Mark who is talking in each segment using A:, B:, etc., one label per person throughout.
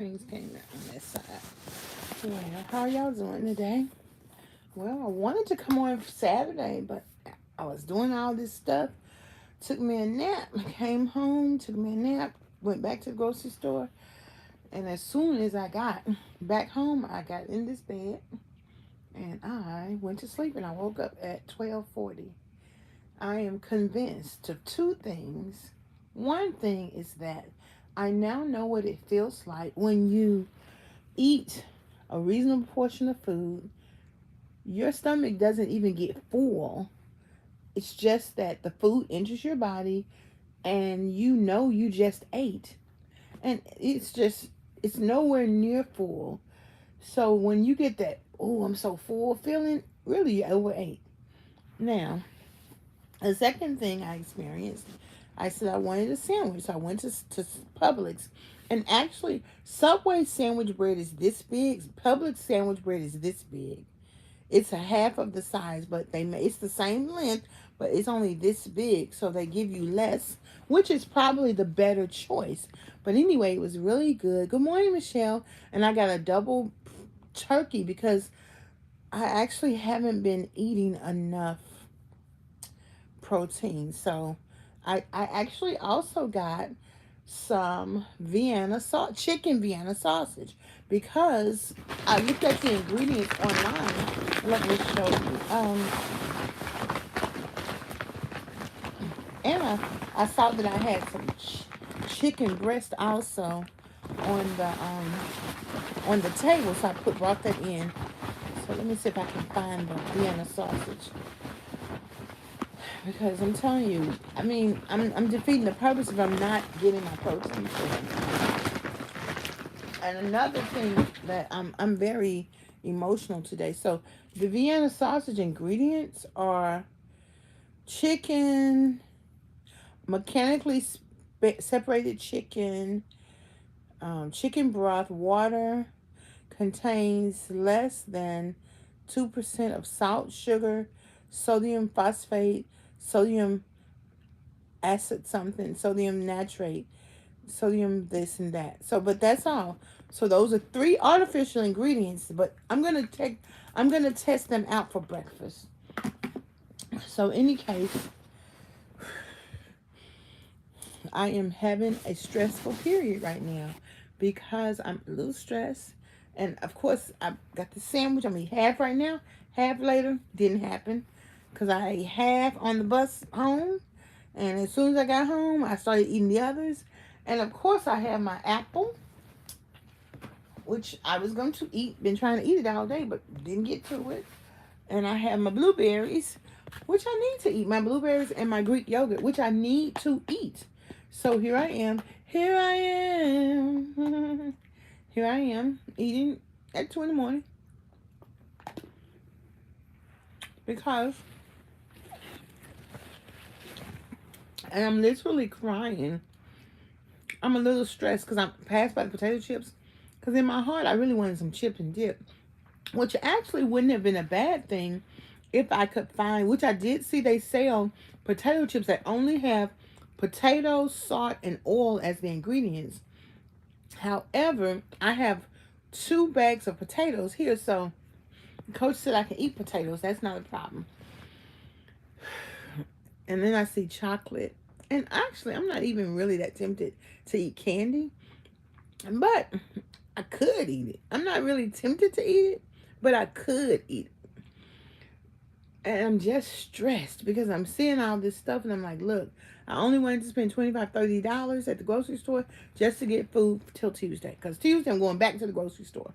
A: Things came out on this side. Yeah, how y'all doing today? Well, I wanted to come on Saturday, but I was doing all this stuff. Took me a nap. Came home, took me a nap. Went back to the grocery store, and as soon as I got back home, I got in this bed and I went to sleep. And I woke up at 12:40. I am convinced of two things. One thing is that I now know what it feels like when you eat a reasonable portion of food. Your stomach doesn't even get full. It's just that the food enters your body and you know you just ate. And it's nowhere near full. So when you get that, oh, I'm so full feeling, really you overate. Now, the second thing I experienced, I said I wanted a sandwich. So I went to Publix. And actually, Subway sandwich bread is this big. Publix sandwich bread is this big. It's a half of the size, but it's the same length, but it's only this big, so they give you less, which is probably the better choice. But anyway, it was really good. Good morning, Michelle. And I got a double turkey because I actually haven't been eating enough protein. So I actually also got some chicken Vienna sausage because I looked at the ingredients online. Let me show you. And I saw that I had some chicken breast also on the table, so brought that in. So let me see if I can find the Vienna sausage. Because I'm telling you, I mean, I'm defeating the purpose if I'm not getting my protein from. And another thing that I'm very emotional today. So the Vienna sausage ingredients are chicken, mechanically separated chicken, chicken broth, water, contains less than 2% of salt, sugar, sodium phosphate, sodium acid something, sodium nitrate, sodium this and that. So, but that's all. So those are three artificial ingredients, but I'm gonna test them out for breakfast. So, any case, I am having a stressful period right now because I'm a little stressed. And of course, I got the sandwich. I'm eating half right now, half later. Didn't happen because I ate half on the bus home. And as soon as I got home, I started eating the others. And of course, I have my apple, which I was going to eat. Been trying to eat it all day, but didn't get to it. And I have my blueberries, which I need to eat. My blueberries and my Greek yogurt, which I need to eat. So here I am. Here I am. Here I am eating at 2 in the morning because, and I'm literally crying. I'm a little stressed because I'm passed by the potato chips. Because in my heart, I really wanted some chip and dip, which actually wouldn't have been a bad thing if I could find, which I did see they sell potato chips that only have potatoes, salt, and oil as the ingredients. However, I have 2 bags of potatoes here, so coach said I can eat potatoes. That's not a problem. And then I see chocolate. And actually, I'm not even really that tempted to eat candy, but I could eat it. I'm not really tempted to eat it, but I could eat it. And I'm just stressed because I'm seeing all this stuff and I'm like, look, I only wanted to spend $25, $30 at the grocery store just to get food till Tuesday. Because Tuesday I'm going back to the grocery store.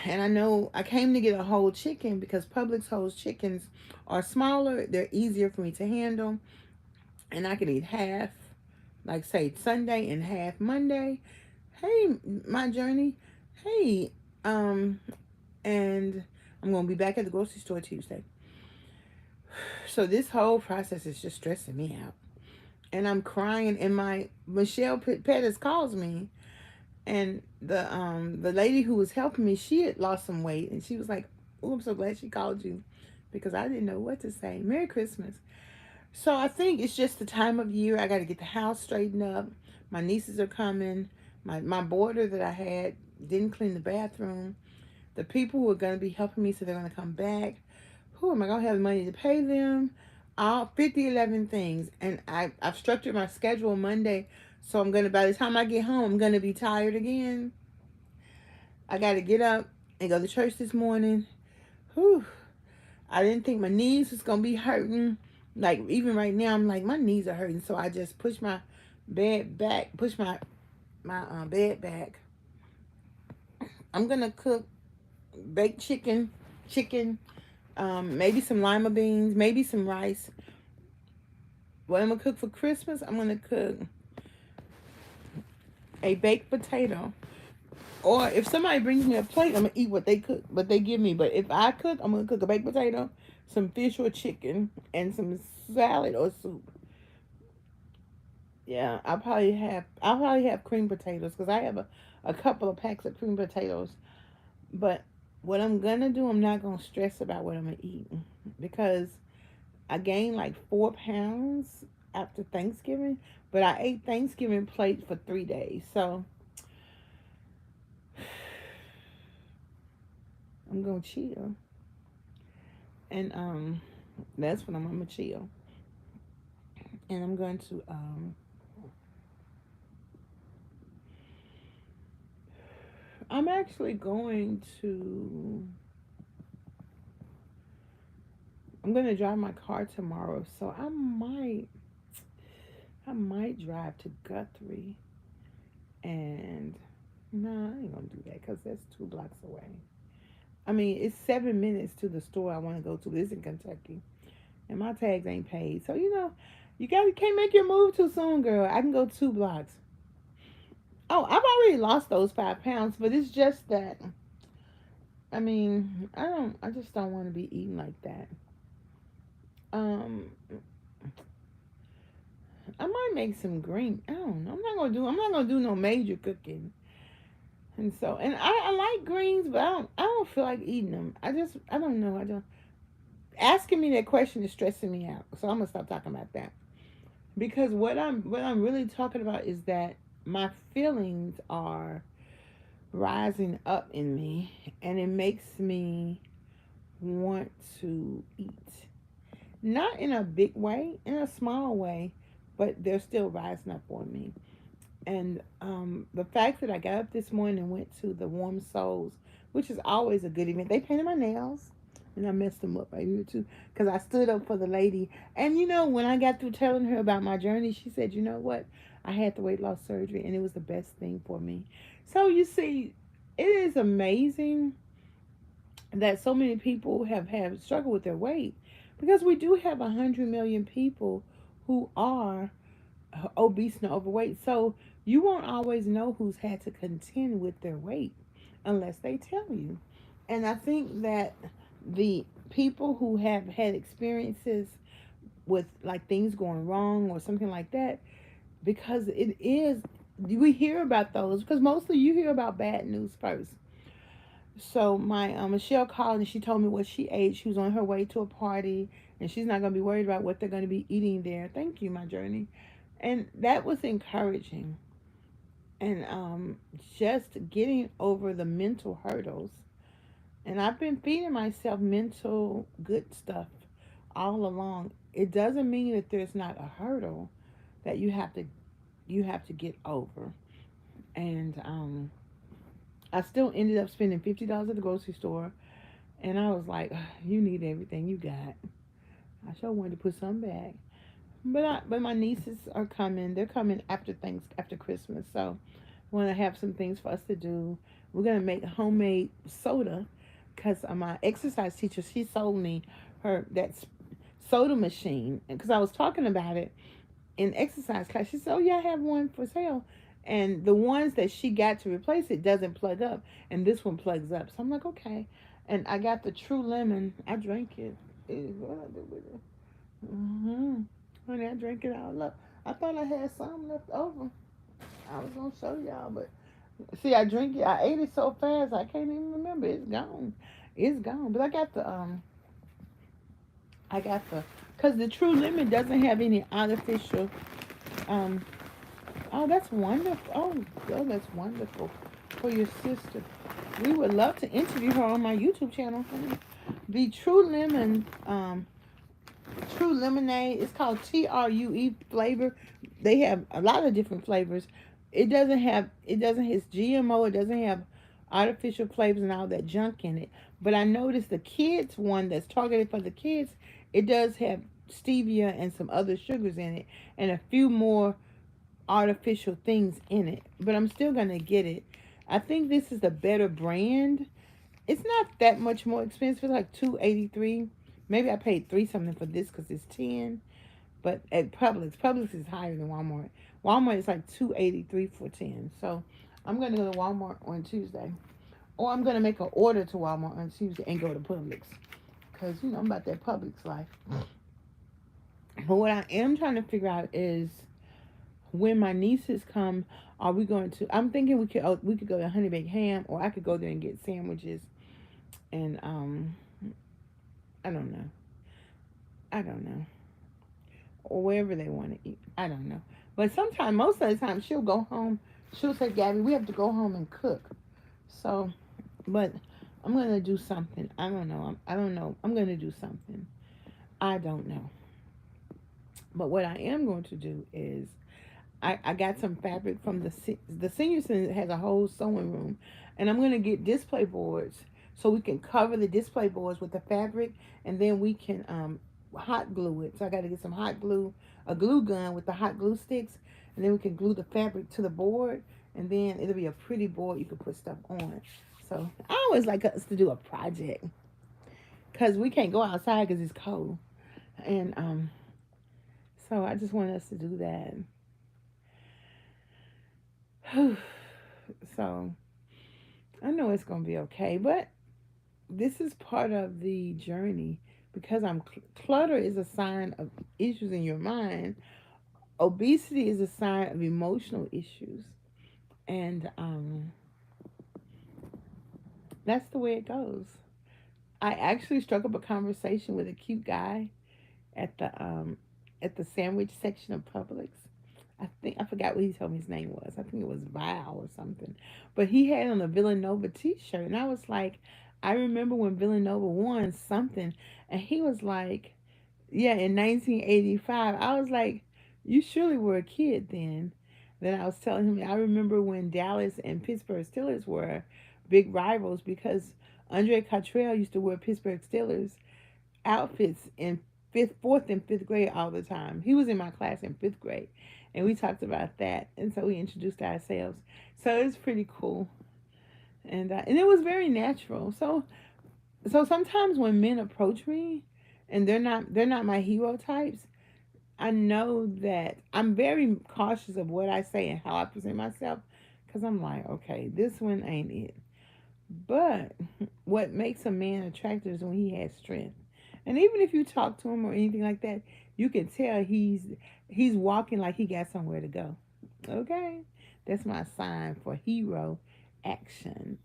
A: And I know I came to get a whole chicken because Publix whole chickens are smaller. They're easier for me to handle. And I can eat half, like say Sunday and half Monday. Hey, my journey. Hey, and I'm going to be back at the grocery store Tuesday. So this whole process is just stressing me out. And I'm crying, and my Michelle Pettis calls me, and the lady who was helping me, she had lost some weight, and she was like, oh, I'm so glad she called you because I didn't know what to say. Merry Christmas. So I think it's just the time of year. I got to get the house straightened up. My nieces are coming. My boarder that I had didn't clean the bathroom. The people who are going to be helping me, so they're going to come back. Who am I going to have the money to pay them? All 11 things. And I've structured my schedule Monday. So I'm going to, by the time I get home, I'm going to be tired again. I got to get up and go to church this morning. Whew. I didn't think my knees was going to be hurting. Like, even right now, I'm like, my knees are hurting. So I just push my bed back, push my bed back. I'm going to cook baked chicken, maybe some lima beans, maybe some rice. What I'm going to cook for Christmas, I'm going to cook a baked potato. Or if somebody brings me a plate, I'm going to eat what they cook, what they give me. But if I cook, I'm going to cook a baked potato, some fish or chicken, and some salad or soup. Yeah, I'll probably have cream potatoes because I have a couple of packs of cream potatoes. But what I'm going to do, I'm not going to stress about what I'm going to eat because I gained like 4 pounds after Thanksgiving, but I ate Thanksgiving plate for 3 days. So I'm going to chill. And that's when I'm going to chill. And I'm going to I'm actually going to drive my car tomorrow, so I might drive to Guthrie, and no, I ain't gonna do that because that's 2 blocks away. I mean, it's 7 minutes to the store I want to go to. It's in Kentucky, and my tags ain't paid, so you can't make your move too soon, girl. I can go 2 blocks. Oh, I've already lost those 5 pounds, but it's just that. I mean, I just don't want to be eating like that. Um, I might make some green. I don't know. I'm not gonna do no major cooking. And I like greens, but I don't feel like eating them. I don't know. I don't. Asking me that question is stressing me out. So I'm gonna stop talking about that. Because what I'm really talking about is that my feelings are rising up in me, and it makes me want to eat. Not in a big way, in a small way, but they're still rising up on me. And the fact that I got up this morning and went to the Warm Souls, which is always a good event. They painted my nails, and I messed them up right here too, because I stood up for the lady. And when I got through telling her about my journey, she said, "You know what? I had the weight loss surgery, and it was the best thing for me." So you see, it is amazing that so many people have struggled with their weight, because we do have 100 million people who are obese and overweight. So you won't always know who's had to contend with their weight unless they tell you. And I think that the people who have had experiences with like things going wrong or something like that, because we hear about those, because mostly you hear about bad news first. So my Michelle called and she told me what she ate. She was on her way to a party, and she's not going to be worried about what they're going to be eating there. Thank you, my journey. And that was encouraging. And just getting over the mental hurdles. And I've been feeding myself mental good stuff all along. It doesn't mean that there's not a hurdle that you have to get over. And I still ended up spending $50 at the grocery store, and I was like, "You need everything you got." I sure wanted to put some back, but my nieces are coming. They're coming after Christmas, so I want to have some things for us to do. We're gonna make homemade soda, cause my exercise teacher, she sold me that soda machine, because I was talking about it in exercise class. She said, "Oh yeah, I have one for sale." And the ones that she got to replace it doesn't plug up, and this one plugs up. So I'm like, okay. And I got the True Lemon. I drank it. What I do with it? Honey, I drank it all up. I thought I had some left over. I was gonna show y'all, but see, I drink it. I ate it so fast I can't even remember. It's gone. It's gone. But I got because the True Lemon doesn't have any artificial Oh, that's wonderful. Oh, girl, that's wonderful for your sister. We would love to interview her on my YouTube channel, honey. The True Lemonade. It's called TRUE flavor. They have a lot of different flavors. It's GMO. It doesn't have artificial flavors and all that junk in it. But I noticed the kids one that's targeted for the kids, it does have stevia and some other sugars in it and a few more artificial things in it. But I'm still gonna get it. I think this is the better brand. It's not that much more expensive. It's like $2.83. Maybe I paid three something for this because it's 10. But at Publix is higher than Walmart. Walmart is like $2.83 for 10. So I'm gonna go to Walmart on Tuesday, or I'm gonna make an order to Walmart on Tuesday and go to Publix because I'm about that Publix life. But what I am trying to figure out is when my nieces come, are we going to? I'm thinking we could go to Honey Baked Ham, or I could go there and get sandwiches and I don't know. I don't know. Or wherever they want to eat. I don't know. But sometimes, most of the time, she'll go home. She'll say, Gabby, we have to go home and cook. So, but I'm going to do something. I don't know. I don't know. I'm going to do something. I don't know. But what I am going to do is I got some fabric from the senior center has a whole sewing room. And I'm going to get display boards so we can cover the display boards with the fabric. And then we can hot glue it. So I got to get some hot glue, a glue gun with the hot glue sticks, and then we can glue the fabric to the board, and then it'll be a pretty board you can put stuff on. So I always like us to do a project because we can't go outside because it's cold, and so I just want us to do that. So I know it's gonna be okay, but this is part of the journey because clutter is a sign of issues in your mind. Obesity is a sign of emotional issues, and that's the way it goes. I actually struck up a conversation with a cute guy at the sandwich section of Publix. I forgot what he told me his name was. I think it was Val or something. But he had on a Villanova T-shirt, and I was like, I remember when Villanova won something, and he was like, yeah, in 1985. I was like, you surely were a kid then. Then I was telling him, I remember when Dallas and Pittsburgh Steelers were big rivals because Andre Cottrell used to wear Pittsburgh Steelers outfits in fourth and fifth grade all the time. He was in my class in fifth grade, and we talked about that, and so we introduced ourselves. So it was pretty cool, and it was very natural. So sometimes when men approach me, and they're not my hero types, I know that I'm very cautious of what I say and how I present myself, because I'm like, okay, this one ain't it. But what makes a man attractive is when he has strength. And even if you talk to him or anything like that, you can tell he's walking like he got somewhere to go. Okay? That's my sign for hero action.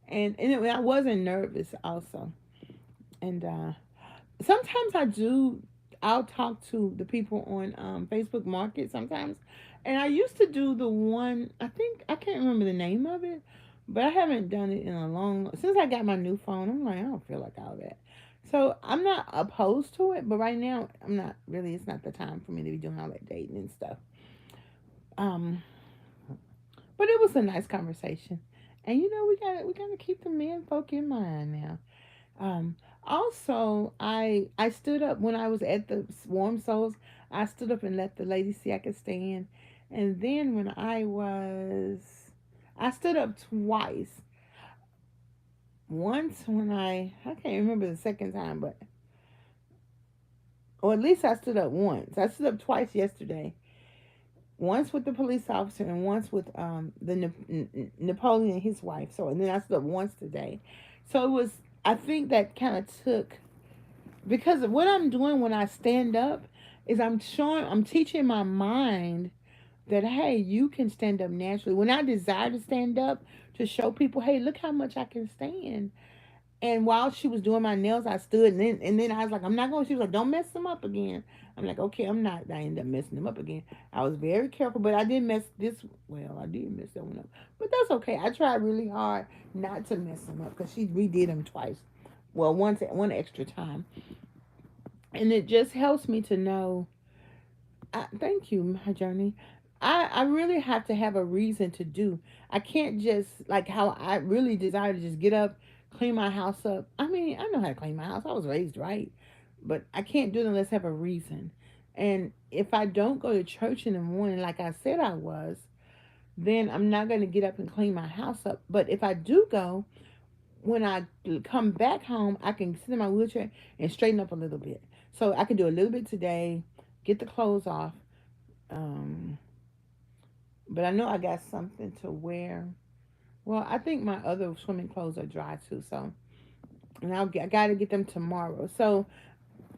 A: And I wasn't nervous also. And sometimes I'll talk to the people on Facebook Market sometimes. And I used to do the one, I can't remember the name of it, but I haven't done it in a since I got my new phone. I'm like, I don't feel like all that. So I'm not opposed to it, but right now I'm not really, it's not the time for me to be doing all that dating and stuff. Um, but it was a nice conversation. And we gotta keep the men folk in mind now. Also, I stood up when I was at the Warm Souls. I stood up and let the lady see I could stand. And then I stood up twice. Once when I can't remember the second time, but or at least I stood up once. I stood up twice yesterday. Once with the police officer and once with Napoleon and his wife. So and then I stood up once today. So it was. I think that kind of took because of what I'm doing when I stand up is I'm teaching my mind that hey, you can stand up naturally. When I desire to stand up to show people, hey, look how much I can stand. And while she was doing my nails, I stood and then I was like, I'm not going. She was like, don't mess them up again. I'm like, okay, I'm not. I ended up messing them up again. I was very careful, but I did mess this. Well, I did mess that one up, but that's okay. I tried really hard not to mess them up because she redid them twice. Well, one extra time, and it just helps me to know. Thank you, my journey. I really have to have a reason to do. I can't just like how I really desire to just get up, clean my house up. I mean, I know how to clean my house. I was raised right, but I can't do it unless I have a reason. And if I don't go to church in the morning, like I said I was, then I'm not going to get up and clean my house up. But if I do go, when I come back home, I can sit in my wheelchair and straighten up a little bit. So I can do a little bit today, get the clothes off. Um, but I know I got something to wear. Well, I think my other swimming clothes are dry too. So, and I got to get them tomorrow. So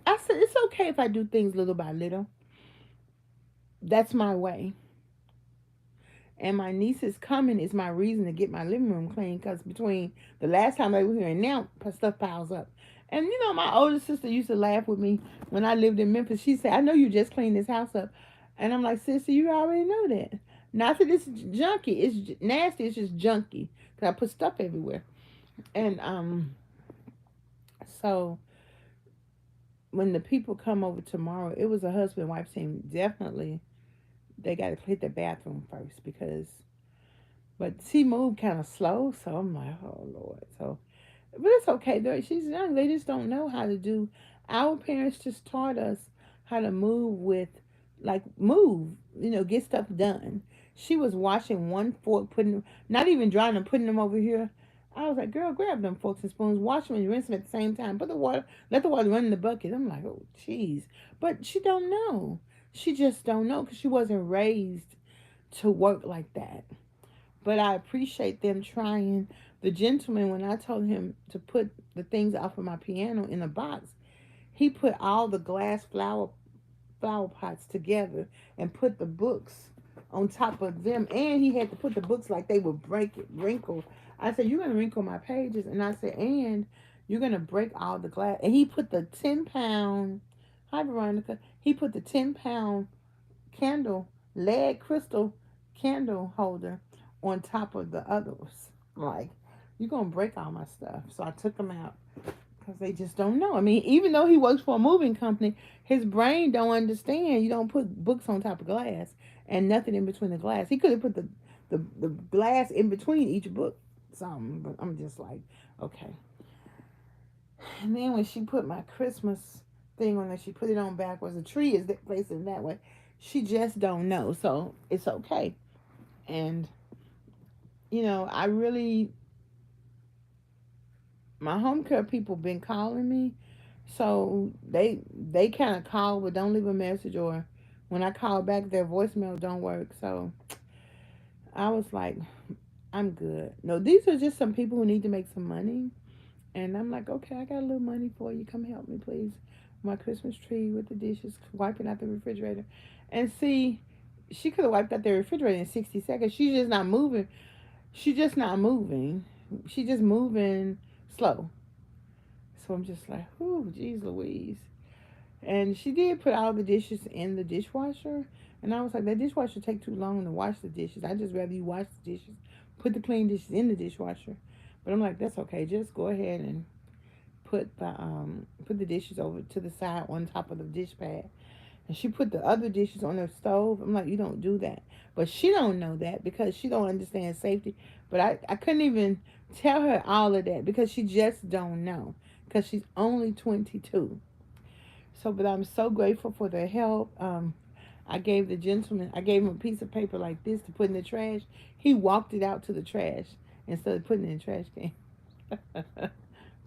A: I said it's okay if I do things little by little. That's my way. And my niece's coming is my reason to get my living room clean because between the last time they were here and now, stuff piles up. And you know, my older sister used to laugh with me when I lived in Memphis. She said, I know you just cleaned this house up. And I'm like, sister, you already know that. Not that it's junky, it's nasty, it's just junky. Because I put stuff everywhere. And so when the people come over tomorrow, it was a husband and wife team. Definitely, they got to hit the bathroom first because but she moved kind of slow, so I'm like, oh Lord. So, but it's okay. Though she's young, they just don't know how to do. Our parents just taught us how to move with, like move, get stuff done. She was washing one fork, putting not even drying them, putting them over here. I was like, girl, grab them forks and spoons, wash them and rinse them at the same time. Put the water, let the water run in the bucket. I'm like, oh, jeez. But she don't know. She just don't know because she wasn't raised to work like that. But I appreciate them trying. The gentleman, when I told him to put the things off of my piano in a box, he put all the glass flower pots together and put the books on top of them. And he had to put the books like they would break it, wrinkle. I said, you're gonna wrinkle my pages, and I said, and you're gonna break all the glass. And he put the 10 pound. Hi Veronica. He put the 10 pound candle, lead crystal candle holder on top of the others. Like, you're going to break all my stuff. So I took them out because they just don't know. I mean, even though he works for a moving company, his brain don't understand. You don't put books on top of glass and nothing in between the glass. He could have put the glass in between each book. Something, but I'm just like, okay. And then when she put my Christmas thing on there, she put it on backwards. The tree is placed in that way. She just don't know, so it's okay. And I really, my home care people been calling me, so they kind of call but don't leave a message, or when I call back, their voicemail don't work. So I was like, I'm good. No, these are just some people who need to make some money. And I'm like, okay, I got a little money for you. Come help me, please. My Christmas tree with the dishes, wiping out the refrigerator. And see, she could have wiped out the refrigerator in 60 seconds. She's just not moving. She's just not moving. She's just moving slow. So I'm just like, whoo, geez Louise. And she did put all the dishes in the dishwasher. And I was like, that dishwasher take too long to wash the dishes. I just rather you wash the dishes, put the clean dishes in the dishwasher. But I'm like, that's okay. Just go ahead and put the dishes over to the side on top of the dish pad. And she put the other dishes on the stove. I'm like, you don't do that. But she don't know that because she don't understand safety. But I couldn't even tell her all of that because she just don't know. Because she's only 22. So, but I'm so grateful for their help. I gave I gave him a piece of paper like this to put in the trash. He walked it out to the trash instead of putting it in the trash can.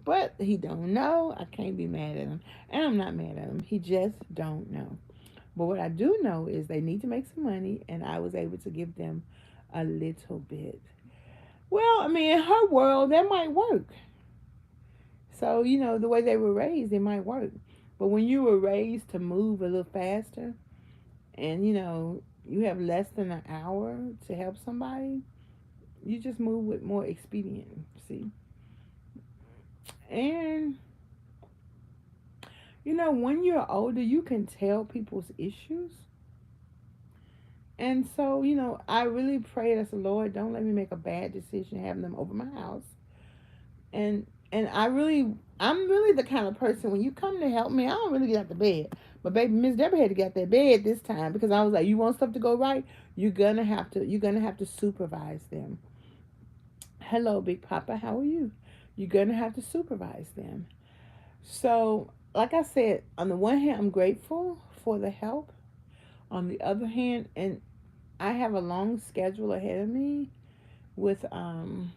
A: But he don't know. I can't be mad at him. And I'm not mad at him. He just don't know. But what I do know is they need to make some money, and I was able to give them a little bit. Well, I mean, in her world, that might work. So, the way they were raised, it might work. But when you were raised to move a little faster, and, you have less than an hour to help somebody, you just move with more expediency. And, you know, when you're older, you can tell people's issues. And so, you know, I really pray that the Lord don't let me make a bad decision having them over my house. And I'm really the kind of person, when you come to help me, I don't really get out the bed. But baby, Miss Deborah had to get out that bed this time because I was like, you want stuff to go right? You're gonna have to supervise them. Hello, Big Papa, how are you? You're gonna have to supervise them. So, like I said, on the one hand, I'm grateful for the help. On the other hand, and I have a long schedule ahead of me with on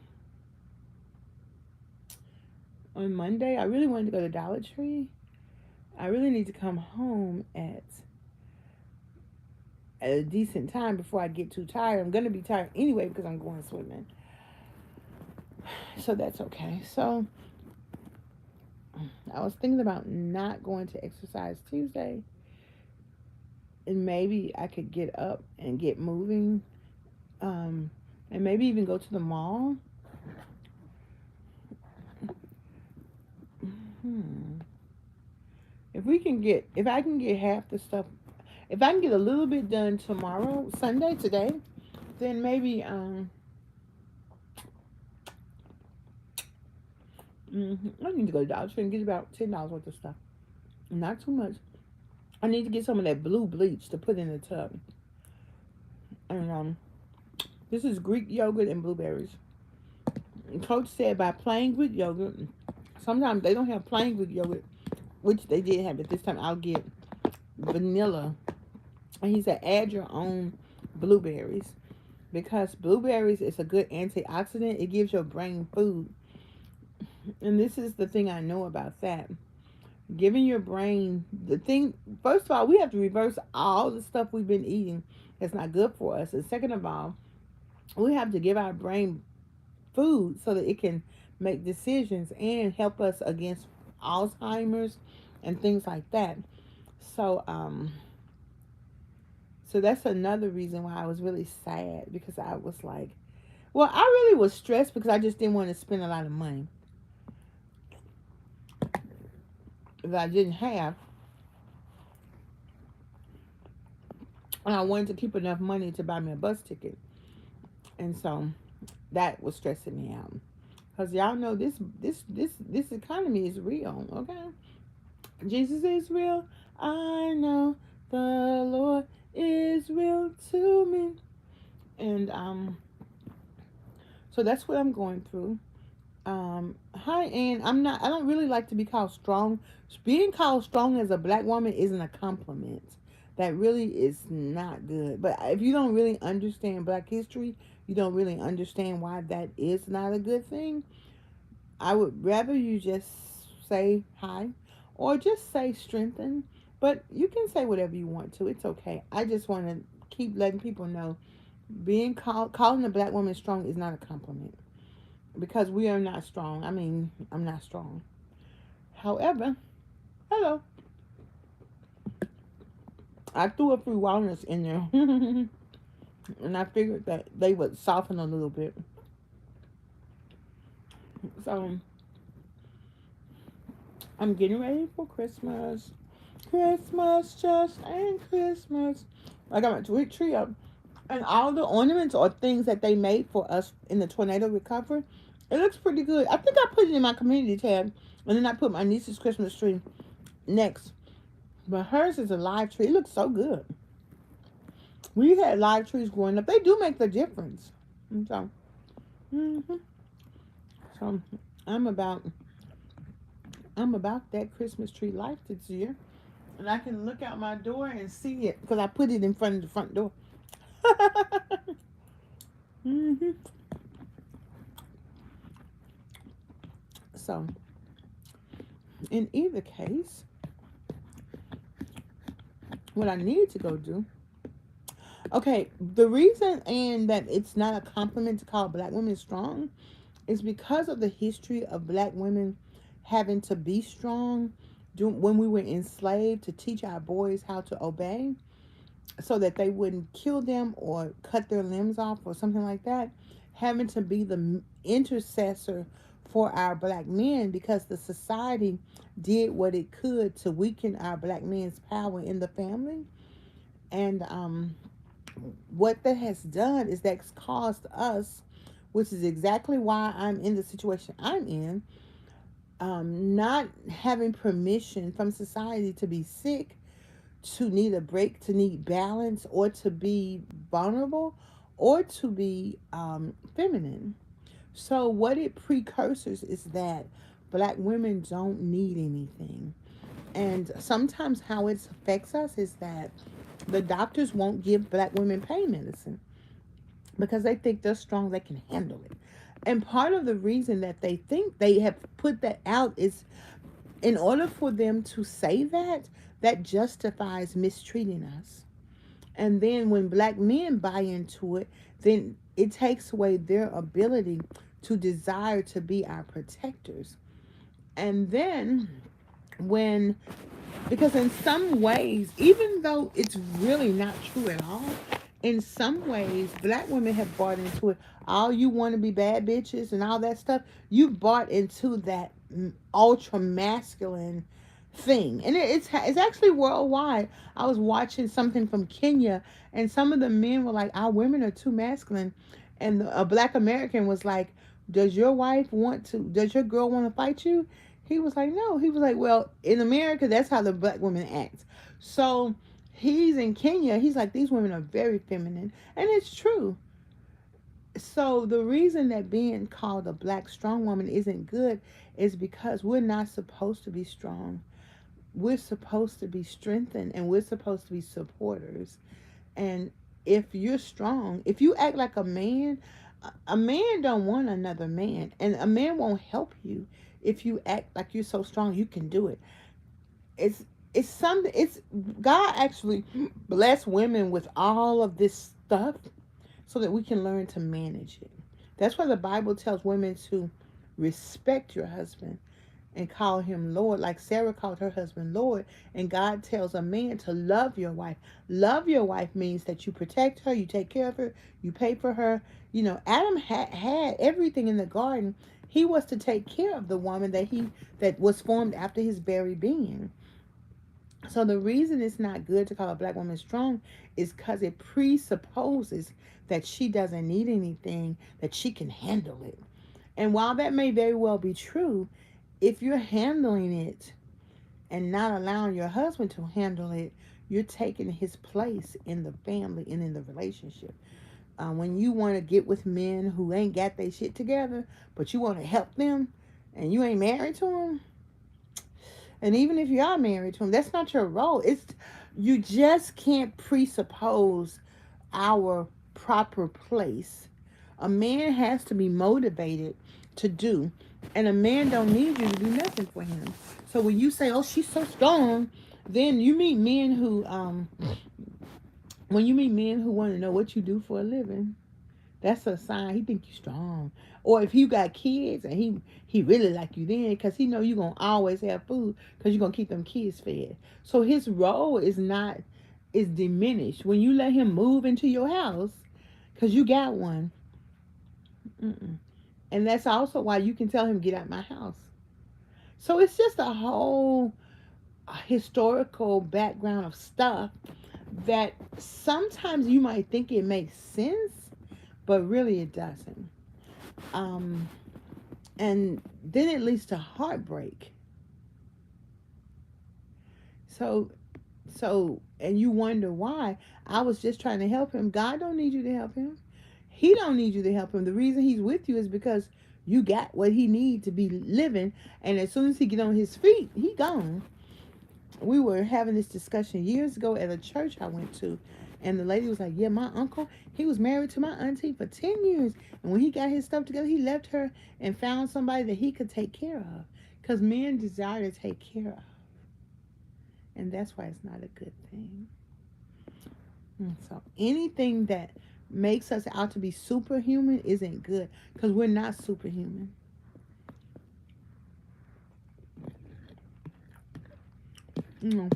A: Monday. I really wanted to go to Dollar Tree. I really need to come home at a decent time before I get too tired. I'm gonna be tired anyway because I'm going swimming. So that's okay. So I was thinking about not going to exercise Tuesday, and maybe I could get up and get moving, and maybe even go to the mall. Hmm. If I can get half the stuff, if I can get a little bit done tomorrow, Sunday, today, then maybe I need to go to Dollar Tree and get about $10 worth of stuff. Not too much. I need to get some of that blue bleach to put in the tub. And this is Greek yogurt and blueberries. And Coach said by plain Greek yogurt, sometimes they don't have plain Greek yogurt, which they did have at this time. I'll get vanilla. And he said add your own blueberries because blueberries is a good antioxidant. It gives your brain food. And this is the thing I know about that. Giving your brain the thing, first of all, we have to reverse all the stuff we've been eating that's not good for us. And second of all, we have to give our brain food so that it can make decisions and help us against Alzheimer's and things like that. So, so that's another reason why I was really sad because I was like, well, I really was stressed because I just didn't want to spend a lot of money that I didn't have. And I wanted to keep enough money to buy me a bus ticket. And so that was stressing me out. Because y'all know this economy is real, okay? Jesus is real. I know the Lord is real to me. And so that's what I'm going through. Hi, and I don't really like to be called strong. Being called strong as a black woman isn't a compliment. That really is not good. But if you don't really understand black history, you don't really understand why that is not a good thing. I would rather you just say hi or just say strengthen. But you can say whatever you want to. It's okay. I just want to keep letting people know calling a black woman strong is not a compliment because we are not strong. I mean, I'm not strong. However, hello. I threw a few walnuts in there. And I figured that they would soften a little bit. So, I'm getting ready for Christmas. Christmas just ain't Christmas. I got my tree up. And all the ornaments or things that they made for us in the tornado recovery, it looks pretty good. I think I put it in my community tab. And then I put my niece's Christmas tree next. But hers is a live tree. It looks so good. We had live trees growing up. They do make the difference. And so, so I'm about that Christmas tree life this year. And I can look out my door and see it because I put it in front of the front door. So, in either case, what I need to go do. Okay, the reason and that it's not a compliment to call black women strong is because of the history of black women having to be strong when we were enslaved to teach our boys how to obey so that they wouldn't kill them or cut their limbs off or something like that. Having to be the intercessor for our black men, because the society did what it could to weaken our black men's power in the family. And what that has done is that's caused us, which is exactly why I'm in the situation I'm in, not having permission from society to be sick, to need a break, to need balance, or to be vulnerable, or to be feminine. So what it precursors is that black women don't need anything. And sometimes how it affects us is that the doctors won't give black women pain medicine because they think they're strong, they can handle it. And part of the reason that they think they have put that out is in order for them to say that, that justifies mistreating us. And then when black men buy into it, then it takes away their ability to desire to be our protectors. And then when, because in some ways, even though it's really not true at all, in some ways, black women have bought into it. All you want to be bad bitches and all that stuff, you bought into that ultra masculine thing, and it's actually worldwide. I was watching something from Kenya, and some of the men were like, "Our women are too masculine," and a black American was like, "Does your wife want to? Does your girl want to fight you?" He was like, "No." He was like, "Well, in America, that's how the black women act." So he's in Kenya. He's like, "These women are very feminine," and it's true. So the reason that being called a black strong woman isn't good is because we're not supposed to be strong. We're supposed to be strengthened, and we're supposed to be supporters. And if you're strong, if you act like a man don't want another man, and a man won't help you if you act like you're so strong you can do it. It's it's something. It's God actually bless women with all of this stuff so that we can learn to manage it. That's why the Bible tells women to respect your husband and call him Lord, like Sarah called her husband Lord. And God tells a man to love your wife. Love your wife means that you protect her, you take care of her, you pay for her. You know, Adam had everything in the garden. He was to take care of the woman that was formed after his very being. So the reason it's not good to call a black woman strong is because it presupposes that she doesn't need anything, that she can handle it. And while that may very well be true, if you're handling it and not allowing your husband to handle it, you're taking his place in the family and in the relationship. When you want to get with men who ain't got their shit together, but you want to help them, and you ain't married to them, and even if you are married to them, that's not your role. It's you just can't presuppose our proper place. A man has to be motivated to do, and a man don't need you to do nothing for him. So when you say, "Oh, she's so strong," then you meet men who when you meet men who want to know what you do for a living, that's a sign he think you strong. Or if you got kids and he really like you then, because he know you gonna always have food because you're gonna keep them kids fed. So his role is diminished when you let him move into your house because you got one. Mm-mm. And that's also why you can tell him, "Get out my house." So it's just a whole historical background of stuff that sometimes you might think it makes sense, but really it doesn't. And then it leads to heartbreak. So, and you wonder why. I was just trying to help him. God don't need you to help him. He don't need you to help him. The reason he's with you is because you got what he needs to be living. And as soon as he get on his feet, he gone. We were having this discussion years ago at a church I went to. And the lady was like, "Yeah, my uncle, he was married to my auntie for 10 years. And when he got his stuff together, he left her and found somebody that he could take care of." Because men desire to take care of. And that's why it's not a good thing. And so anything that makes us out to be superhuman isn't good. Because we're not superhuman. You know,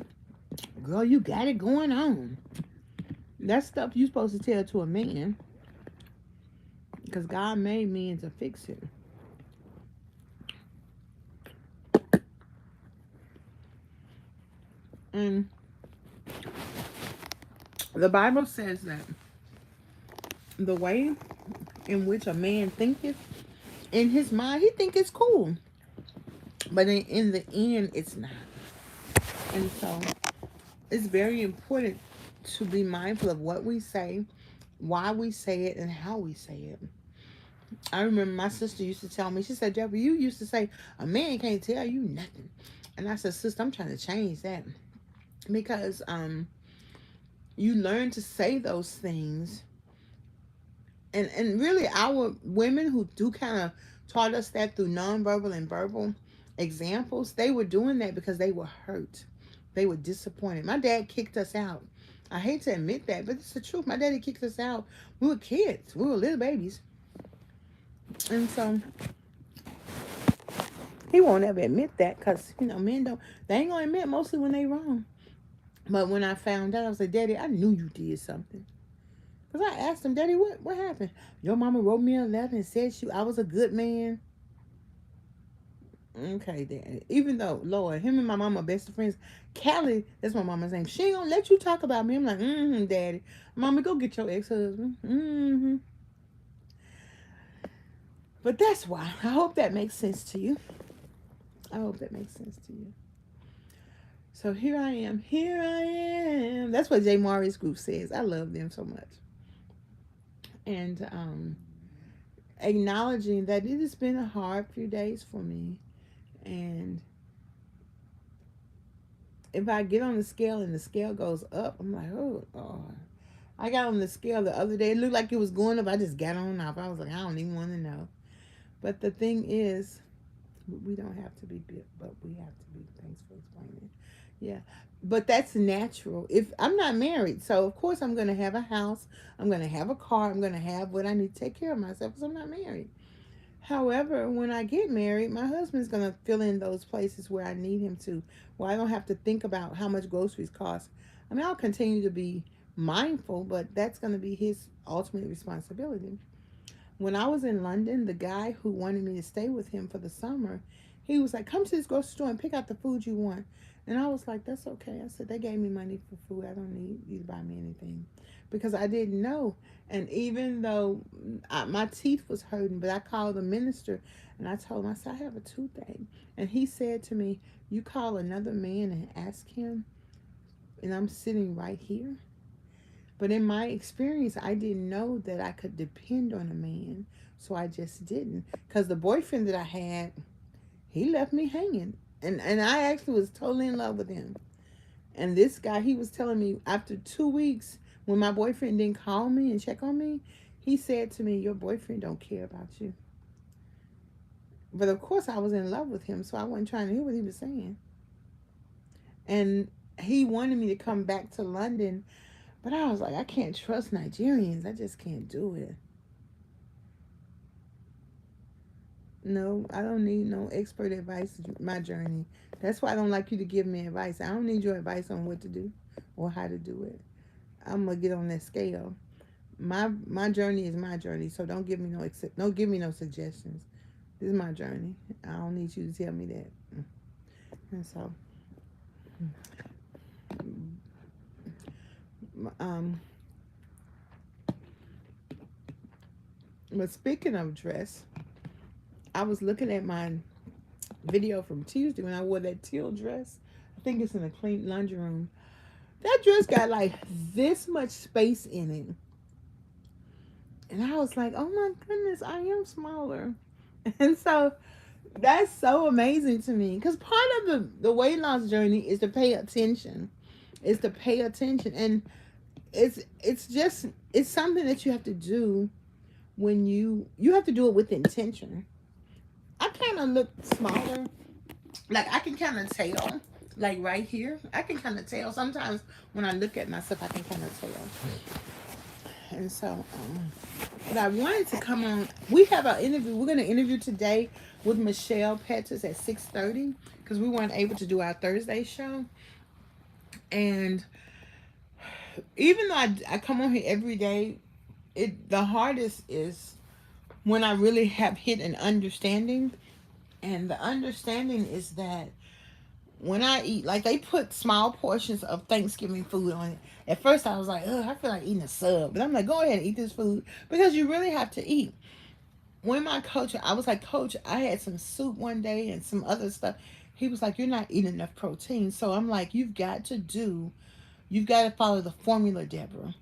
A: girl, you got it going on. That's stuff you're supposed to tell to a man. Because God made men to fix it. And the Bible says that the way in which a man thinketh in his mind, he think it's cool. But in the end, it's not. And so it's very important to be mindful of what we say, why we say it, and how we say it. I remember my sister used to tell me, she said, Deborah, you used to say, a man can't tell you nothing. And I said, sister, I'm trying to change that. Because you learn to say those things. And really our women who do kind of taught us that through nonverbal and verbal examples, they were doing that because they were hurt. They were disappointed. My dad kicked us out. I hate to admit that, but it's the truth. My daddy kicked us out. We were kids. We were little babies. And so he won't ever admit that because, men don't, they ain't going to admit mostly when they wrong. But when I found out, I was like, Daddy, I knew you did something. Because I asked him, Daddy, what happened? Your mama wrote me a letter and said I was a good man. Okay, Daddy. Even though, Lord, him and my mama are best friends. Callie, that's my mama's name. She ain't going to let you talk about me. I'm like, Daddy. Mama, go get your ex-husband. But that's why. I hope that makes sense to you. I hope that makes sense to you. So here I am. Here I am. That's what Jay Mari's group says. I love them so much. And acknowledging that it has been a hard few days for me. And if I get on the scale and the scale goes up, I'm like, oh, God. I got on the scale the other day. It looked like it was going up. I just got on off. I was like, I don't even want to know. But the thing is, we don't have to be bit, but we have to be. Thanks for explaining. Yeah. But that's natural. If I'm not married, so of course I'm going to have a house. I'm going to have a car. I'm going to have what I need to take care of myself because I'm not married. However, when I get married, my husband's going to fill in those places where I need him to, where I don't have to think about how much groceries cost. I mean, I'll continue to be mindful, but that's going to be his ultimate responsibility. When I was in London, the guy who wanted me to stay with him for the summer, he was like, come to this grocery store and pick out the food you want. And I was like, that's okay. I said, they gave me money for food. I don't need you to buy me anything. Because I didn't know. And even though my teeth was hurting, but I called the minister and I told him, I said, I have a toothache. And he said to me, you call another man and ask him, and I'm sitting right here. But in my experience, I didn't know that I could depend on a man. So I just didn't. Because the boyfriend that I had, he left me hanging. And I actually was totally in love with him. And this guy, he was telling me after 2 weeks, when my boyfriend didn't call me and check on me, he said to me, your boyfriend don't care about you. But of course, I was in love with him, so I wasn't trying to hear what he was saying. And he wanted me to come back to London. But I was like, I can't trust Nigerians. I just can't do it. No, I don't need no expert advice in my journey. That's why I don't like you to give me advice. I don't need your advice on what to do or how to do it. I'm going to get on that scale. My journey is my journey, so don't give me no suggestions. This is my journey. I don't need you to tell me that. And so but speaking of dress, I was looking at my video from Tuesday when I wore that teal dress. I think it's in a clean laundry room. That dress got like this much space in it. And I was like, oh my goodness, I am smaller. And so that's so amazing to me. Because part of the weight loss journey is to pay attention. And it's something that you have to do when you have to do it with intention. I kind of look smaller. Like I can kind of tell, like right here, I can kind of tell. Sometimes when I look at myself, I can kind of tell. And so, but I wanted to come on. We have an interview. We're going to interview today with Michelle Pettis at 6:30 because we weren't able to do our Thursday show. And even though I come on here every day, the hardest is when I really have hit an understanding. And the understanding is that when I eat, like they put small portions of Thanksgiving food on it. At first I was like, ugh, I feel like eating a sub. But I'm like, go ahead and eat this food because you really have to eat. When my coach, I was like, Coach, I had some soup one day and some other stuff. He was like, you're not eating enough protein. So I'm like, you've got to follow the formula, Deborah.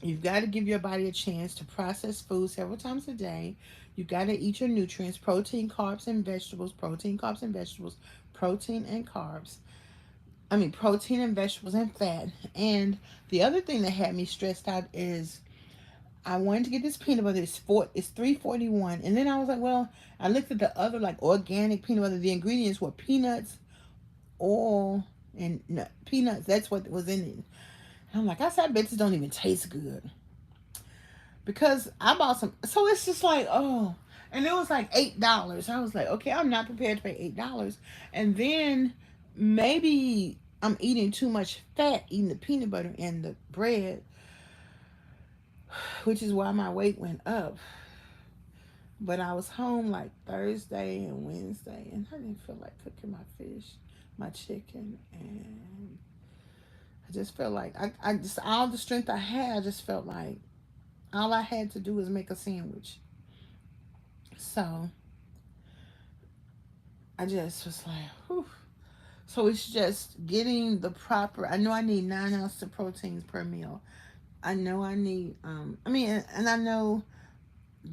A: You've got to give your body a chance to process food several times a day. You've got to eat your nutrients, protein, carbs, and vegetables, protein, carbs, and vegetables, protein and carbs. I mean, protein and vegetables and fat. And the other thing that had me stressed out is I wanted to get this peanut butter. It's $3.41, and then I was like, well, I looked at the other like organic peanut butter. The ingredients were peanuts, oil, and peanuts. That's what was in it. And I'm like, I said, I bet this don't even taste good because I bought some. So it's just like, oh, and it was like $8. I was like, okay, I'm not prepared to pay $8, and then maybe I'm eating too much fat eating the peanut butter and the bread, which is why my weight went up. But I was home like Thursday and Wednesday, and I didn't feel like cooking my fish, my chicken, and I just felt like I just all the strength I had, I just felt like all I had to do was make a sandwich. So I just was like, whew. So it's just getting the proper. I know I need 9 ounces of proteins per meal. I know I need. I mean, and I know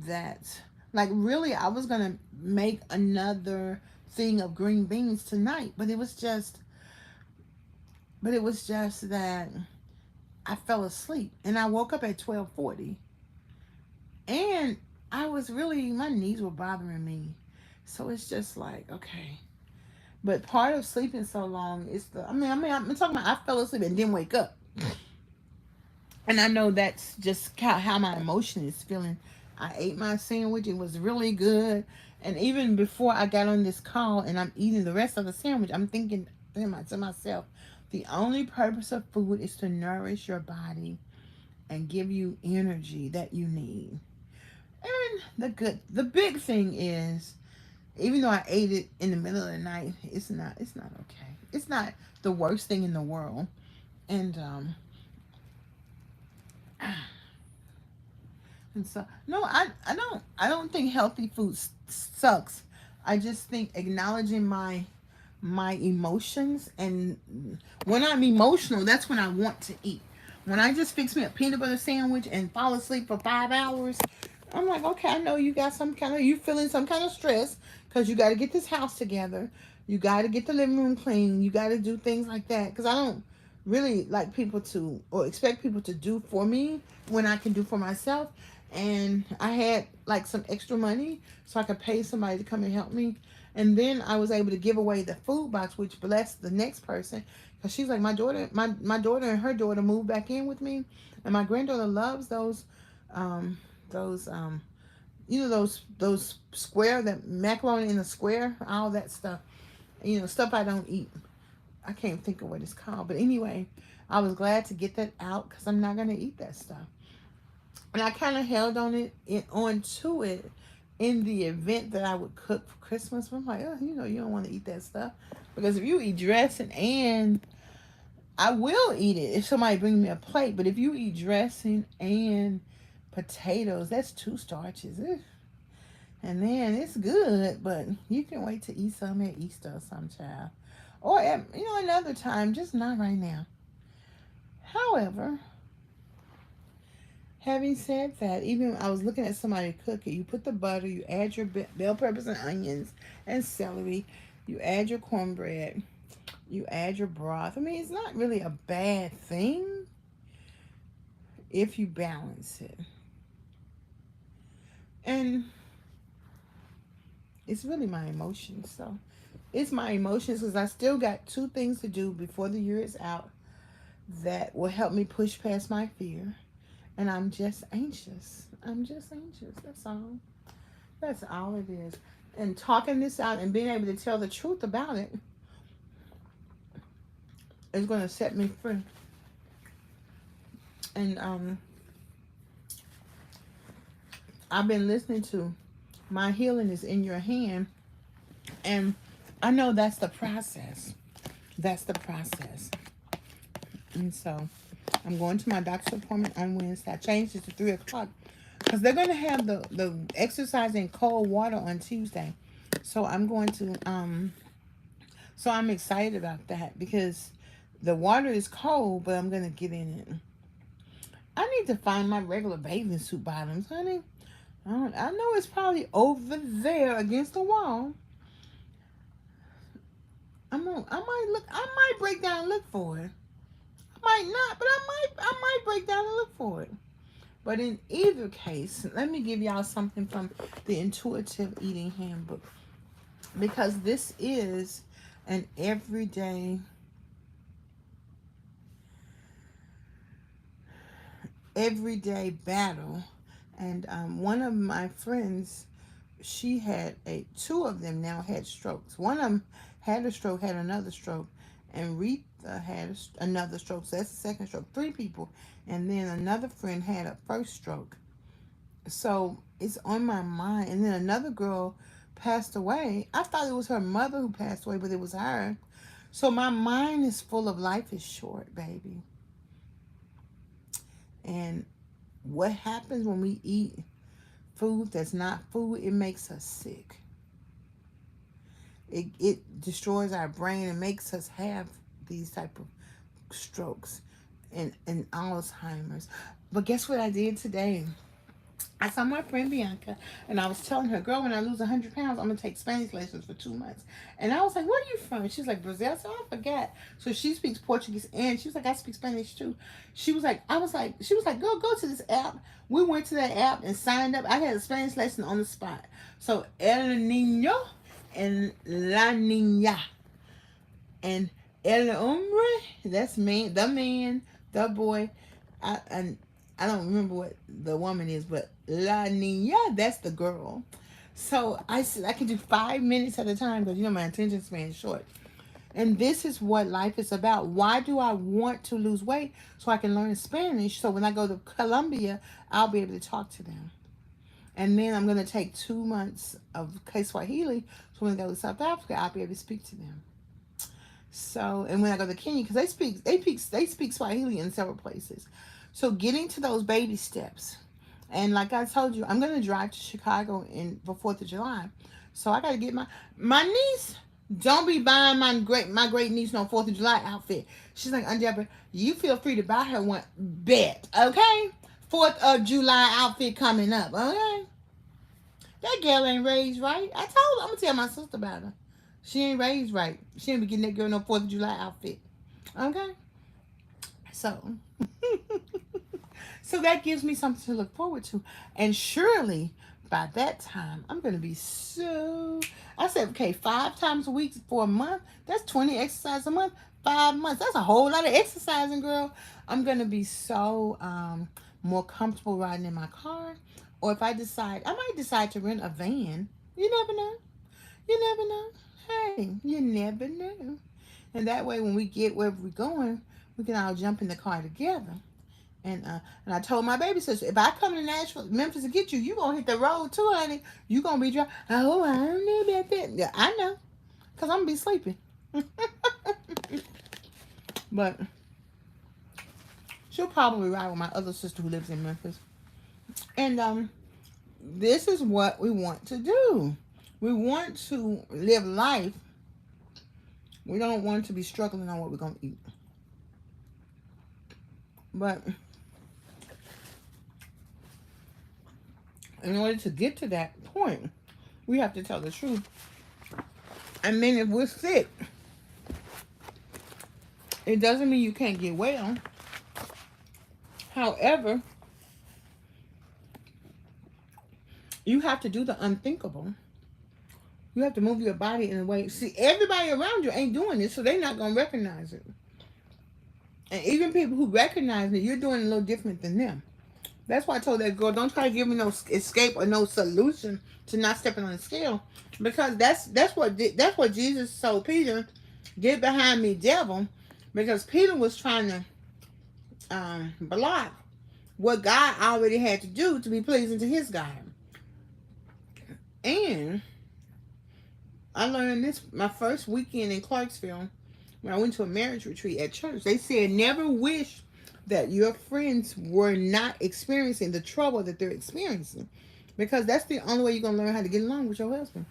A: that like really I was gonna make another thing of green beans tonight, but it was just that I fell asleep and I woke up at 12:40, and I was really, my knees were bothering me. So it's just like, okay. But part of sleeping so long is I'm talking about I fell asleep and didn't wake up. And I know that's just how my emotion is feeling. I ate my sandwich. It was really good. And even before I got on this call and I'm eating the rest of the sandwich, I'm thinking to myself, the only purpose of food is to nourish your body and give you energy that you need. And the big thing is, even though I ate it in the middle of the night, it's not okay. It's not the worst thing in the world. And And so, no, I don't think healthy food sucks. I just think acknowledging my emotions, and when I'm emotional, that's when I want to eat. When I just fix me a peanut butter sandwich and fall asleep for 5 hours, I'm like, okay, I know you got you feeling some kind of stress because you got to get this house together. You got to get the living room clean. You got to do things like that because I don't really like people to or expect people to do for me when I can do for myself. And I had like some extra money so I could pay somebody to come and help me. And then I was able to give away the food box, which blessed the next person because she's like, my daughter and her daughter moved back in with me, and my granddaughter loves um, those those square, that macaroni in the square, all that stuff, stuff I don't eat. I can't think of what it's called, but anyway, I was glad to get that out because I'm not gonna eat that stuff. And I kind of held on to it in the event that I would cook for Christmas. But I'm like, oh, you don't want to eat that stuff because if you eat dressing, and I will eat it if somebody brings me a plate. But if you eat dressing and potatoes, that's 2 starches. Ugh. And then it's good, but you can wait to eat some at Easter or some, child. Or at, another time, just not right now. However, having said that, even I was looking at somebody cook it. You put the butter, you add your bell peppers and onions and celery, you add your cornbread, you add your broth. I mean, it's not really a bad thing if you balance it. And it's really my emotions. So it's my emotions because I still got 2 things to do before the year is out that will help me push past my fear. And I'm just anxious. That's all. That's all it is. And talking this out and being able to tell the truth about it is going to set me free. And I've been listening to My Healing is in Your Hand. And I know that's the process. That's the process. And so I'm going to my doctor's appointment on Wednesday. I changed it to 3 o'clock because they're going to have the exercise in cold water on Tuesday. So I'm going to, so I'm excited about that because the water is cold, but I'm going to get in it. I need to find my regular bathing suit bottoms, honey. I know it's probably over there against the wall. I might break down and look for it. I might not, but I might break down and look for it. But in either case, let me give y'all something from the Intuitive Eating Handbook. Because this is an everyday battle. And one of my friends, she had two of them now had strokes. One of them had a stroke, had another stroke, and Rita had another stroke. So that's the second stroke. 3 people. And then another friend had a first stroke. So it's on my mind. And then another girl passed away. I thought it was her mother who passed away, but it was her. So my mind is full of life is short, baby. And what happens when we eat food that's not food, it makes us sick. It destroys our brain and makes us have these type of strokes and Alzheimer's. But guess what I did today? I saw my friend Bianca, and I was telling her, girl, when I lose 100 pounds, I'm going to take Spanish lessons for 2 months. And I was like, where are you from? She's like, Brazil. I said, oh, I forgot. So she speaks Portuguese, and she was like, I speak Spanish too. She was like, girl, go to this app. We went to that app and signed up. I had a Spanish lesson on the spot. So, el niño and la niña. And el hombre, that's man, the boy. I don't remember what the woman is, but la niña, that's the girl. So I said I can do 5 minutes at a time because, you know, my attention span is short. And this is what life is about. Why do I want to lose weight? So I can learn Spanish. So when I go to Colombia, I'll be able to talk to them. And then I'm going to take 2 months of Swahili. So when I go to South Africa, I'll be able to speak to them. So, and when I go to Kenya, because they speak Swahili in several places. So getting to those baby steps. And like I told you, I'm going to drive to Chicago for 4th of July. So I got to get my niece. Don't be buying my great niece no 4th of July outfit. She's like, Aunt Debra, you feel free to buy her one. Bet, okay? 4th of July outfit coming up, okay? That girl ain't raised right. I told her, I'm going to tell my sister about her. She ain't raised right. She ain't be getting that girl no 4th of July outfit. Okay? So, so that gives me something to look forward to. And surely, by that time, I'm going to be so... I said, okay, 5 times a week for a month. That's 20 exercises a month. 5 months. That's a whole lot of exercising, girl. I'm going to be so more comfortable riding in my car. Or if I might decide to rent a van. You never know. You never know. Hey, you never know. And that way, when we get where we're going, we can all jump in the car together. And I told my baby sister, if I come to Nashville, Memphis to get you, you going to hit the road too, honey. You going to be driving. Oh, I don't know about that. Yeah, I know. Because I'm going to be sleeping. But she'll probably ride with my other sister who lives in Memphis. And this is what we want to do. We want to live life. We don't want to be struggling on what we're going to eat. But in order to get to that point, we have to tell the truth. And then if we're sick, it doesn't mean you can't get well. However, you have to do the unthinkable. You have to move your body in a way. See, everybody around you ain't doing this, so they're not going to recognize it. And even people who recognize it, you're doing a little different than them. That's why I told that girl, don't try to give me no escape or no solution to not stepping on the scale. Because that's what Jesus told Peter, get behind me, devil. Because Peter was trying to block what God already had to do to be pleasing to his God. And I learned this my first weekend in Clarksville when I went to a marriage retreat at church, they said never wish that your friends were not experiencing the trouble that they're experiencing, because that's the only way you're going to learn how to get along with your husband.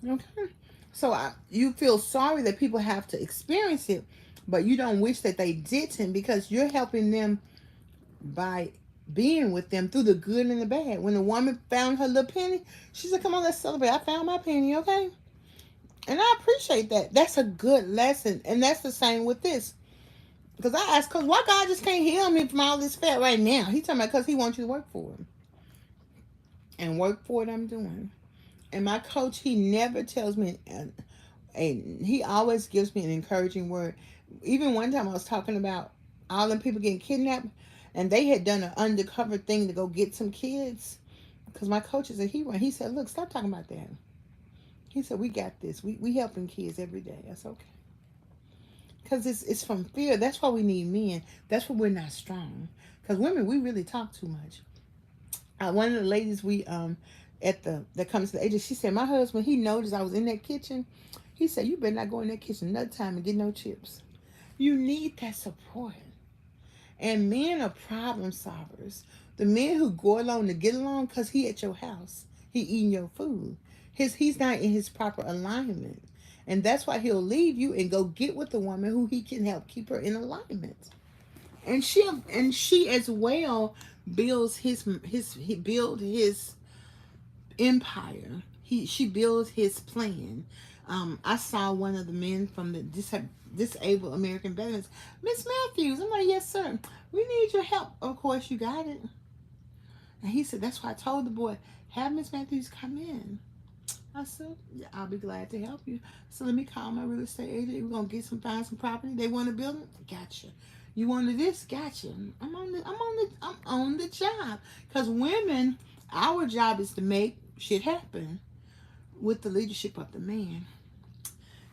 A: Okay? So you feel sorry that people have to experience it, but you don't wish that they didn't, because you're helping them by being with them through the good and the bad. When the woman found her little penny, she said, come on, let's celebrate. I found my penny, okay? And I appreciate that. That's a good lesson. And that's the same with this. Because I asked, because why God just can't heal me from all this fat right now? He talking about because he wants you to work for him. And work for what I'm doing. And my coach, he never tells me, and he always gives me an encouraging word. Even one time I was talking about all them people getting kidnapped, and they had done an undercover thing to go get some kids. Because my coach is a hero. He said, look, stop talking about that. He said, we got this. We helping kids every day. That's okay. Because it's from fear. That's why we need men. That's why we're not strong. Because women, we really talk too much. One of the ladies that comes to the agency, she said, my husband, he noticed I was in that kitchen. He said, you better not go in that kitchen another time and get no chips. You need that support. And men are problem solvers. The men who go along to get along because he at your house. He eating your food. He's not in his proper alignment. And that's why he'll leave you and go get with the woman who he can help keep her in alignment. And she as well builds his empire. She builds his plan. I saw one of the men from the disabled American veterans, Miss Matthews. I'm like, yes, sir. We need your help. Of course, you got it. And he said, that's why I told the boy, have Miss Matthews come in. I said, yeah, I'll be glad to help you. So let me call my real estate agent. We're gonna find some property. They want to build it. Gotcha. You wanted this? Gotcha. I'm on the job. Because women, our job is to make shit happen with the leadership of the man.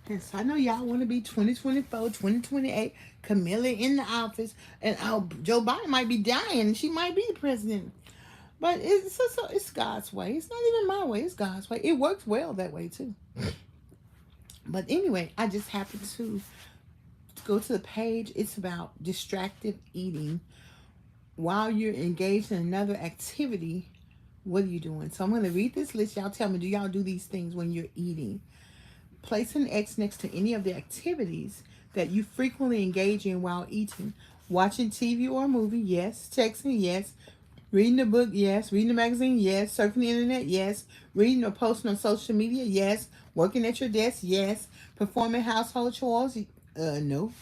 A: And so I know y'all want to be 2024, 2028, Camilla in the office, and Joe Biden might be dying. She might be the president. But it's God's way. It's not even my way. It's God's way. It works well that way too. But anyway, I just happened to go to the page. It's about distracted eating. While you're engaged in another activity, what are you doing? So I'm going to read this list. Y'all tell me, do y'all do these things when you're eating? Place an X next to any of the activities that you frequently engage in while eating. Watching TV or a movie, yes. Texting, yes. Reading a book, yes. Reading a magazine, yes. Surfing the internet, yes. Reading or posting on social media, yes. Working at your desk, yes. Performing household chores, no.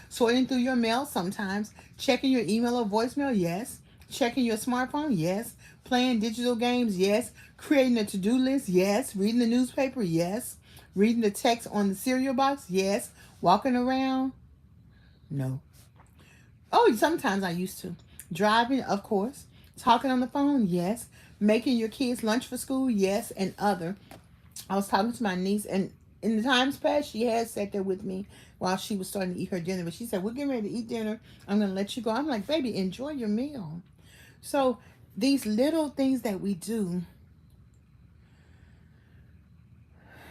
A: Sorting through your mail sometimes. Checking your email or voicemail, yes. Checking your smartphone, yes. Playing digital games, yes. Creating a to-do list, yes. Reading the newspaper, yes. Reading the text on the cereal box, yes. Walking around, no. Oh, sometimes I used to. Driving, of course. Talking on the phone, yes. Making your kids lunch for school, yes. And other. I was talking to my niece, and in the times past, she had sat there with me while she was starting to eat her dinner. But she said, we're getting ready to eat dinner. I'm going to let you go. I'm like, baby, enjoy your meal. So these little things that we do,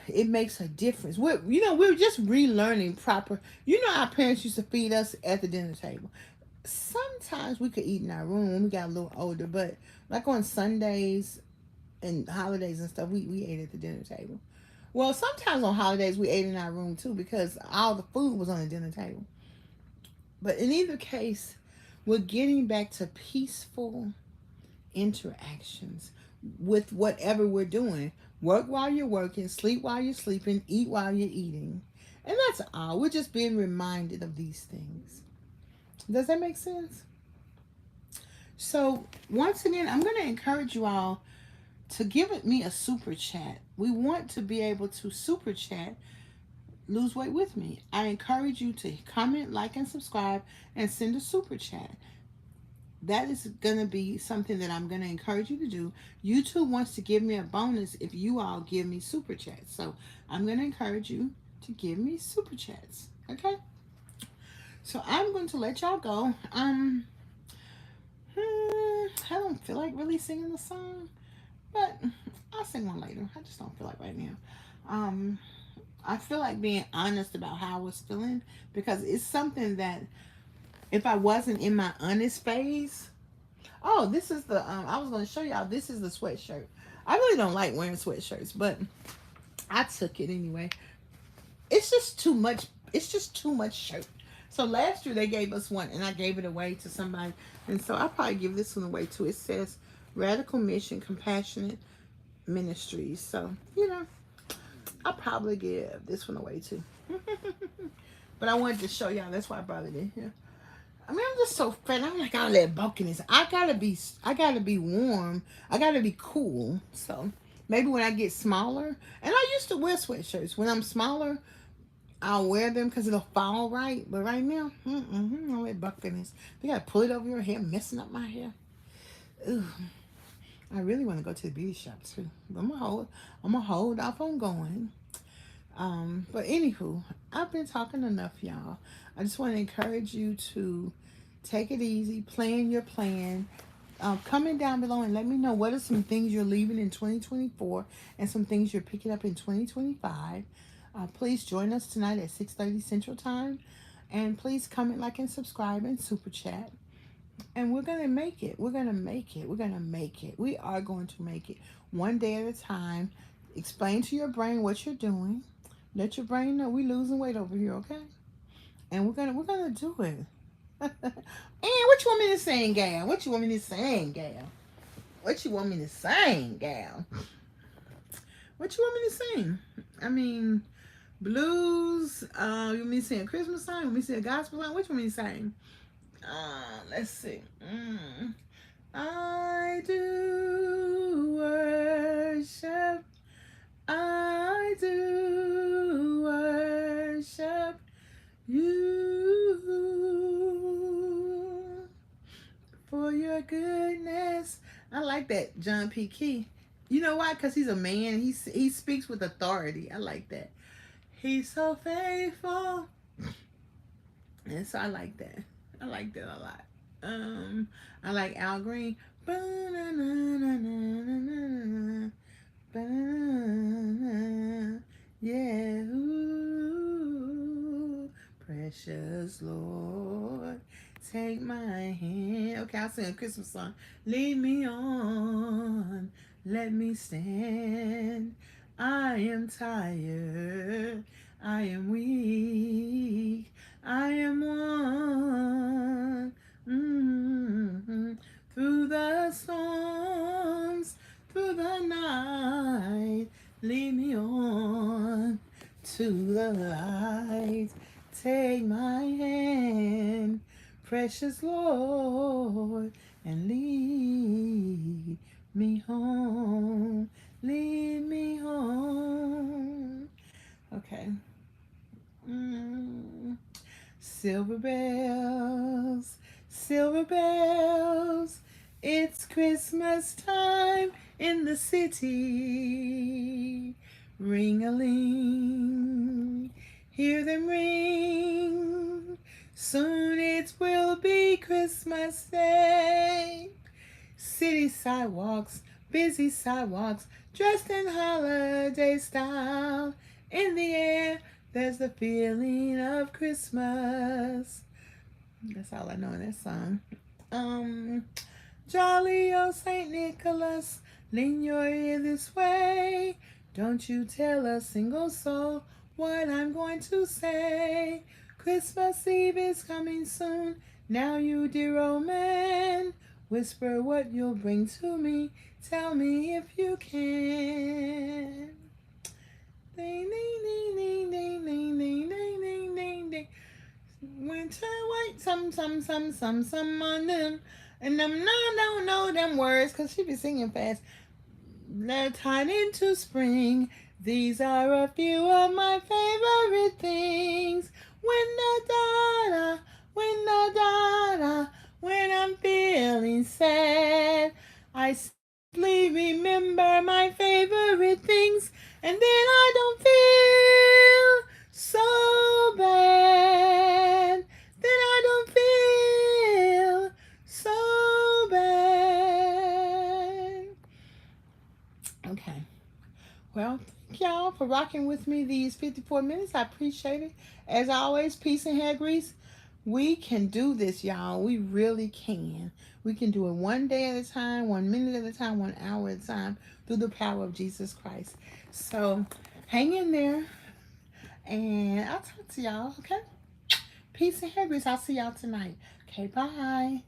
A: it makes a difference. We're just relearning proper. Our parents used to feed us at the dinner table. Sometimes we could eat in our room when we got a little older, but like on Sundays and holidays and stuff, we ate at the dinner table. Well, sometimes on holidays we ate in our room too because all the food was on the dinner table. But in either case, we're getting back to peaceful interactions with whatever we're doing. Work while you're working, sleep while you're sleeping, eat while you're eating. And that's all. We're just being reminded of these things. Does that make sense? So, once again, I'm going to encourage you all to give me a super chat. We want to be able to super chat, lose weight with me. I encourage you to comment, like, and subscribe, and send a super chat. That is going to be something that I'm going to encourage you to do. YouTube wants to give me a bonus if you all give me super chats. So, I'm going to encourage you to give me super chats. Okay? So I'm going to let y'all go. I don't feel like really singing the song, but I'll sing one later. I just don't feel like right now. I feel like being honest about how I was feeling, because it's something that if I wasn't in my honest phase. Oh, this is the I was going to show y'all. This is the sweatshirt. I really don't like wearing sweatshirts, but I took it anyway. It's just too much. It's just too much shirt. So last year they gave us one, and I gave it away to somebody, and so I'll probably give this one away too. It says Radical Mission Compassionate Ministries. So I'll probably give this one away too. But I wanted to show y'all. That's why I brought it in here. I mean, I'm just so fat. I'm like all that bulkiness. I gotta be warm. I gotta be cool. So maybe when I get smaller, and I used to wear sweatshirts. When I'm smaller, I'll wear them because it'll fall right. But right now, all that bulkiness. You gotta pull it over your hair, messing up my hair. Ugh. I really want to go to the beauty shop too. But I'm gonna hold off on going. But anywho, I've been talking enough, y'all. I just want to encourage you to take it easy, plan your plan. Comment down below and let me know what are some things you're leaving in 2024 and some things you're picking up in 2025. Please join us tonight at 6:30 Central Time. And please comment, like, and subscribe and super chat. And we're going to make it. We're going to make it. We're going to make it. We are going to make it one day at a time. Explain to your brain what you're doing. Let your brain know we losing weight over here, okay? And we're gonna do it. And what you want me to sing, gal? What you want me to sing, gal? What you want me to sing, gal? What you want me to sing? I mean, blues. You want me to sing a Christmas song? You want me to sing a gospel song? What you want me to sing? Let's see. I do worship. I do worship you for your goodness. I like that, John P. Key. You know why? Because he's a man. He speaks with authority. I like that. He's so faithful. And so I like that. I like that a lot. I like Al Green. Yeah, ooh, precious Lord, take my hand. Okay, I'll sing a Christmas song. Lead me on, let me stand. I am tired, I am weak, I am worn. Through the storms, through the night, lead me on to the light. Take my hand, precious Lord, and lead me home. Lead me home. Okay. Silver bells, silver bells, it's Christmas time in the city. Ring-a-ling, hear them ring. Soon it will be Christmas Day. City sidewalks, busy sidewalks, dressed in holiday style. In the air, there's the feeling of Christmas. That's all I know in that song. Jolly old Saint Nicholas, lean your ear this way. Don't you tell a single soul what I'm going to say. Christmas Eve is coming soon. Now you dear old man, whisper what you'll bring to me. Tell me if you can. Ding, ding, ding, ding, ding, ding, ding, ding, ding, ding, ding. Winter white, some on them. And them don't know them words, because she be singing fast. They're tied into spring. These are a few of my favorite things. When when I'm feeling sad, I simply remember my favorite things, and then I don't feel so bad. Then I don't feel so bad. Okay. Well, thank y'all for rocking with me these 54 minutes. I appreciate it. As always, peace and hair grease. We can do this, y'all. We really can. We can do it one day at a time, 1 minute at a time, 1 hour at a time through the power of Jesus Christ. So hang in there, and I'll talk to y'all, okay? Peace and hair grease. I'll see y'all tonight. Okay, bye.